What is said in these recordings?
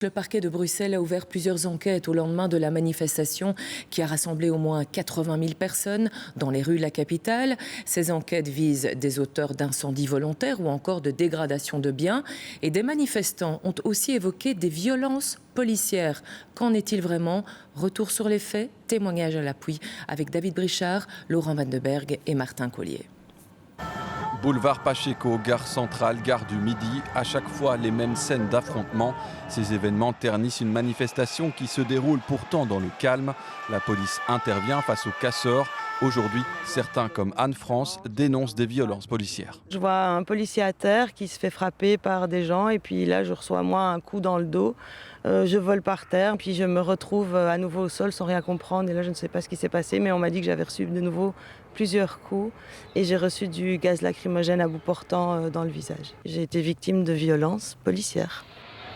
Le parquet de Bruxelles a ouvert plusieurs enquêtes au lendemain de la manifestation qui a rassemblé au moins 80 000 personnes dans les rues de la capitale. Ces enquêtes visent des auteurs d'incendies volontaires ou encore de dégradation de biens. Et des manifestants ont aussi évoqué des violences policières. Qu'en est-il vraiment? Retour sur les faits, témoignage à l'appui avec David Brichard, Laurent Van de Berg et Martin Collier. Boulevard Pacheco, gare centrale, gare du Midi, à chaque fois les mêmes scènes d'affrontement. Ces événements ternissent une manifestation qui se déroule pourtant dans le calme. La police intervient face aux casseurs. Aujourd'hui, certains comme Anne-France dénoncent des violences policières. Je vois un policier à terre qui se fait frapper par des gens et puis là je reçois moi un coup dans le dos. Je vole par terre, puis je me retrouve à nouveau au sol sans rien comprendre. Et là je ne sais pas ce qui s'est passé, mais on m'a dit que j'avais reçu de nouveau plusieurs coups et j'ai reçu du gaz lacrymogène à bout portant dans le visage. J'ai été victime de violences policières.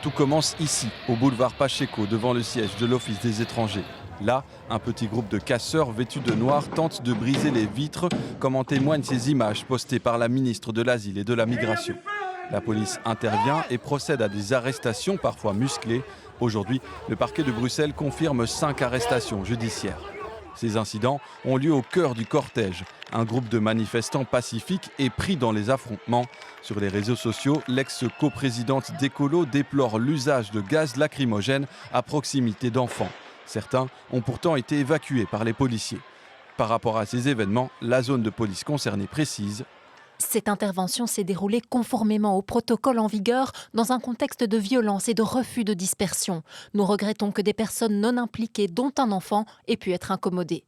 Tout commence ici, au boulevard Pacheco, devant le siège de l'Office des étrangers. Là, un petit groupe de casseurs vêtus de noir tente de briser les vitres, comme en témoignent ces images postées par la ministre de l'Asile et de la Migration. La police intervient et procède à des arrestations, parfois musclées. Aujourd'hui, le parquet de Bruxelles confirme 5 arrestations judiciaires. Ces incidents ont lieu au cœur du cortège. Un groupe de manifestants pacifiques est pris dans les affrontements. Sur les réseaux sociaux, l'ex-coprésidente d'Ecolo déplore l'usage de gaz lacrymogène à proximité d'enfants. Certains ont pourtant été évacués par les policiers. Par rapport à ces événements, la zone de police concernée précise: cette intervention s'est déroulée conformément au protocole en vigueur dans un contexte de violence et de refus de dispersion. Nous regrettons que des personnes non impliquées, dont un enfant, aient pu être incommodées.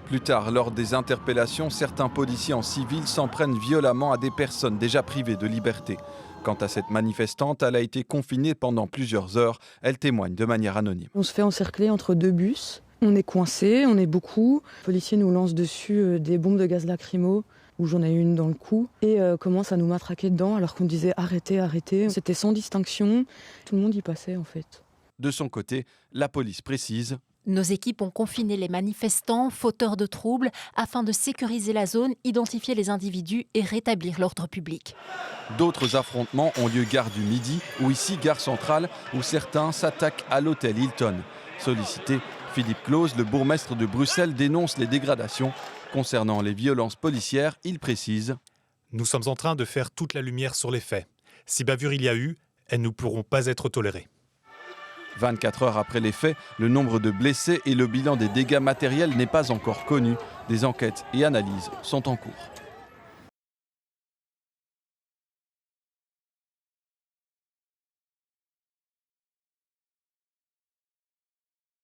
Plus tard, lors des interpellations, certains policiers en civil s'en prennent violemment à des personnes déjà privées de liberté. Quant à cette manifestante, elle a été confinée pendant plusieurs heures. Elle témoigne de manière anonyme. On se fait encercler entre 2 bus. On est coincés, on est beaucoup. Les policiers nous lancent dessus des bombes de gaz lacrymo, où j'en ai une dans le cou, et commencent à nous matraquer dedans alors qu'on disait arrêtez, arrêtez. C'était sans distinction. Tout le monde y passait en fait. De son côté, la police précise: nos équipes ont confiné les manifestants, fauteurs de troubles, afin de sécuriser la zone, identifier les individus et rétablir l'ordre public. D'autres affrontements ont lieu gare du Midi ou ici gare centrale, où certains s'attaquent à l'hôtel Hilton. Sollicité, Philippe Claus, le bourgmestre de Bruxelles, dénonce les dégradations. Concernant les violences policières, il précise: nous sommes en train de faire toute la lumière sur les faits. Si bavure il y a eu, elles ne pourront pas être tolérées. 24 heures après les faits, le nombre de blessés et le bilan des dégâts matériels n'est pas encore connu. Des enquêtes et analyses sont en cours.